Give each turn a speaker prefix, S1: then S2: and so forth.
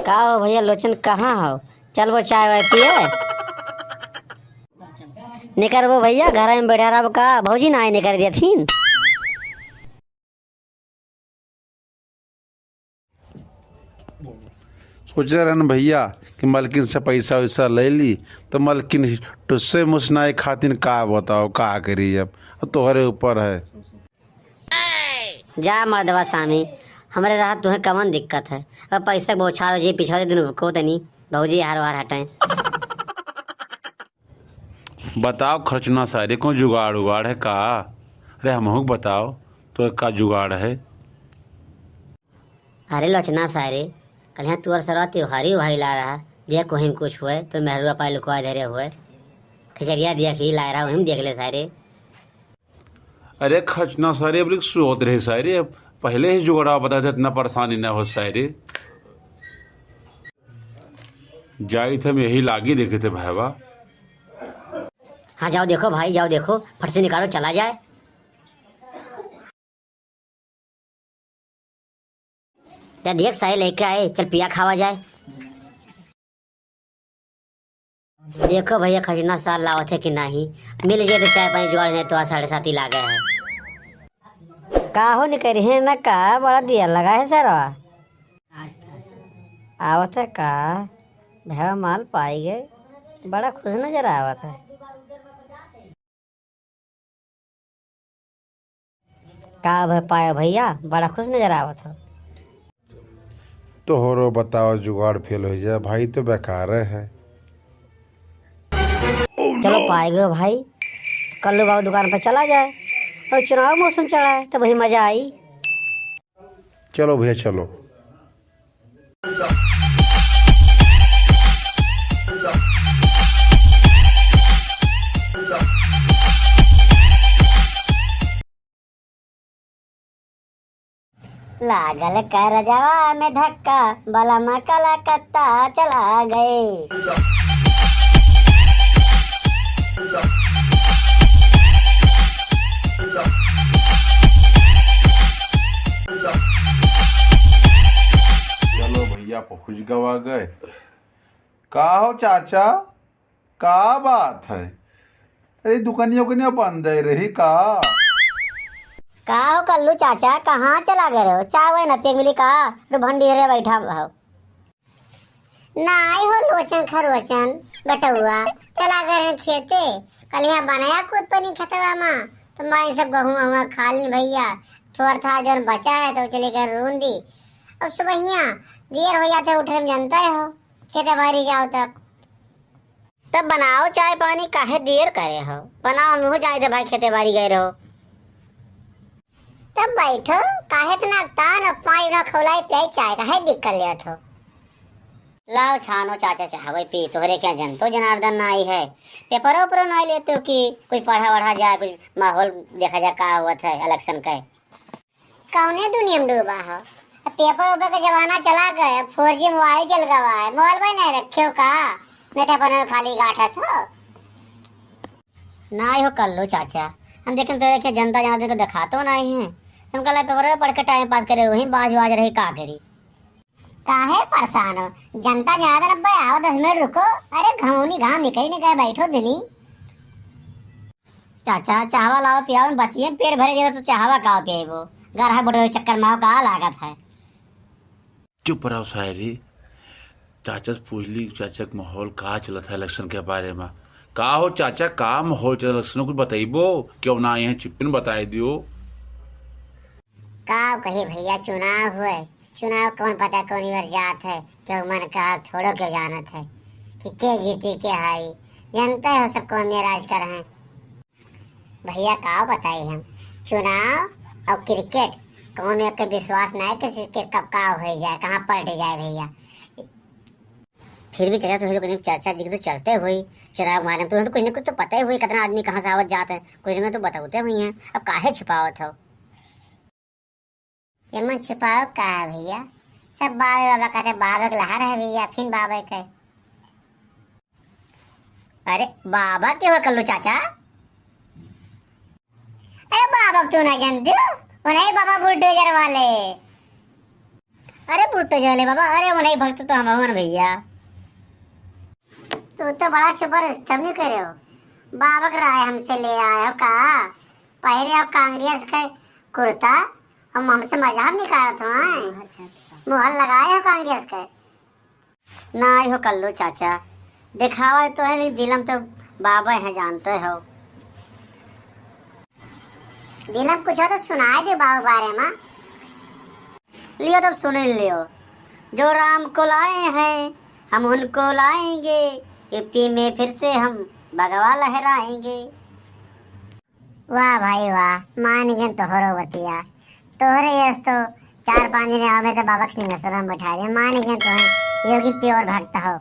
S1: का हो भैया लोचन कहाँ हो? चल वो चाय वाय पिए। निकर वो भैया घर में बैठा रहा का भौजी ना आए निकर दिया थी।
S2: सोच रहे न भैया कि मलकिन से पैसा वैसा ले ली तो मलकिन टुस्से मुसनाए खातिन का बताओ का करी अब तोहरे ऊपर है।
S1: जा मर्दवा सामी हमारे राहत तुम्हें कमन दिक्कत है। अब पैसा बौछार जी पिछा दिन को तनी भौजी हार वार हटाए।
S2: बताओ खर्चना सारे को जुगाड़ उगाड़ है का? अरे हम बताओ तो का जुगाड़ है?
S1: अरे लोचना सारे कल यहाँ तुअर सरा त्योहारी भाई ला रहा दिया कोहिम कुछ हुए तो मेहरुआ पाए लुकवा दे रहे हुए खिचड़िया दिया खी ला रहा वही देख ले सारे।
S2: अरे खर्चना सारे अब सोच रहे सारे अब पहले ही जुगाड़ा बता थे इतना परेशानी न हो सारे। जाई थे हम यही लागी देखे थे भाईवा।
S1: हाँ जाओ देखो भाई जाओ देखो फट से निकालो चला जाए। क्या देख सारे लेके आए चल पिया खावा जाए। देखो भैया खजना साल लावत है कि नहीं मिल जाए तो चाय पानी जुगाड़ नहीं तो 7:30 ला गए हैं। का हो निकल है ना का बड़ा दिया लगा है सर आवत है का भैया माल पाई गए बड़ा खुश नजर आवत है। का पाया भैया बड़ा खुश नजर आवत है।
S2: तो हो बताओ जुगाड़ फेल हो जाए भाई तो बेकार है।
S1: चलो पाए गए भाई कल बाबू दुकान पर चला जाए और चुनाव मौसम चला है तो वही मजा आई।
S2: चलो भैया चलो।
S1: लागल कर जवा में धक्का बला में कला कत्ता चला गए।
S2: चलो भैया पहुंच गवा गए। का हो चाचा का बात है? अरे दुकानियों को बंद है रही का?
S1: का हो कल्लू चाचा कहाँ चला गए हो? चाय वही न पिए मिली का तो भंडी रे बैठा हो नाई हो लोचन खरोचन बटुआ चला गए खेते कल यहाँ बनाया कूद पनी खतवा माँ तो मैं सब गहूँ हुआ खा ली भैया थोड़ा था जो बचा है तो चले गए रूंद दी। अब सुबह देर हो जाते उठे में जानता हो खेते बाहरी जाओ तब बनाओ चाय पानी काहे देर करे हो बनाओ हम हो जाए थे भाई खेते बारी गए रहो तब बैठो काहे इतना तान पानी ना खौलाई पे चाय काहे दिक्कत ले हो लाओ छानो चाचा चाहवे पी तोहरे क्या जनतो जनार्दन आई है पेपर ऊपर नहीं लेते हो कि कुछ पढ़ा वढ़ा जाए कुछ माहौल देखा जाए का हुआ था इलेक्शन का कौने दुनिया में डूबा हो पेपर ऊपर का जमाना चला गया 4G मोबाइल चल गवा है मोबाइल में नहीं रखे हो का नहीं तो अपन खाली गाठा था ना हो कर लो चाचा हम देखें तो क्या जनता जनार्दन को दिखा तो नहीं है हम कल पेपर में पढ़ के टाइम पास करे वही बाज रही का करी काहे परेशान हो जनता जनार्दन अब्बा आओ 10 मिनट रुको। अरे घमौनी घाम निकल नहीं गए बैठो दिनी चाचा चाहवा लाओ पियाओ बतिए पेट भरे गया तो चाहवा का पिए वो गरहा बटोरे चक्कर माओ का लागत है।
S2: चुप रहो शायरी। चाचा से पूछ ली चाचा का माहौल का चला था इलेक्शन के बारे में का हो चाचा का माहौल चला इलेक्शन कुछ बताइबो क्यों ना आए हैं चिप्पिन बताई दियो
S1: का कही भैया चुनाव हुए चुनाव कौन पता कौन बार जात है क्यों मन कहा थोड़ो क्यों जानत है कि के जीती के हाई जानते हो सब कौन में राज कर हैं भैया का बताई हम चुनाव और क्रिकेट कौन के विश्वास नहीं किसी के कब का हो जाए कहाँ पलट जाए भैया फिर भी चाचा तो चाचा जी तो चलते हुए चुनाव मालूम तो कुछ न कुछ तो पता ही हुई कितना आदमी कहाँ से आवत जाते हैं कुछ न तो बताते हुई हैं अब काहे छुपावत हो ये मन छुपाओ का है भैया सब बाबे बाबा कहते बाबा के लहर है भैया फिर बाबा के अरे बाबा क्यों कर लो चाचा अरे बाबा क्यों ना जानते हो वो नहीं बाबा बुलडोजर वाले अरे पुट्टो जोले बाबा, अरे वो नहीं भक्त तो हम हवन भैया। तू तो बड़ा सुपर स्तम नहीं करे हो, बाबा का राय हमसे ले आए हो का पहले अब कांग्रेस के कुर्ता हम हमसे मजाक निकालत हो। अच्छा मुहर लगाए हो कांग्रेस के ना हो कल्लू चाचा, दिखावा तो है नहीं, दिलम तो बाबा है जानते हो। दिलम कुछ हो तो सुनाए दे बाबा बारे में। लियो तब सुन लियो। जो राम को लाए हैं हम उनको लाएंगे, यूपी में फिर से हम भगवा लहराएंगे। वाह भाई वाह, मान गए तोहरो बतिया, तोहरे यस तो 4-5 दिन हमें तो बाबा के सिंहासन में बैठा दिया, मान गए तो योगी प्योर भक्त हो।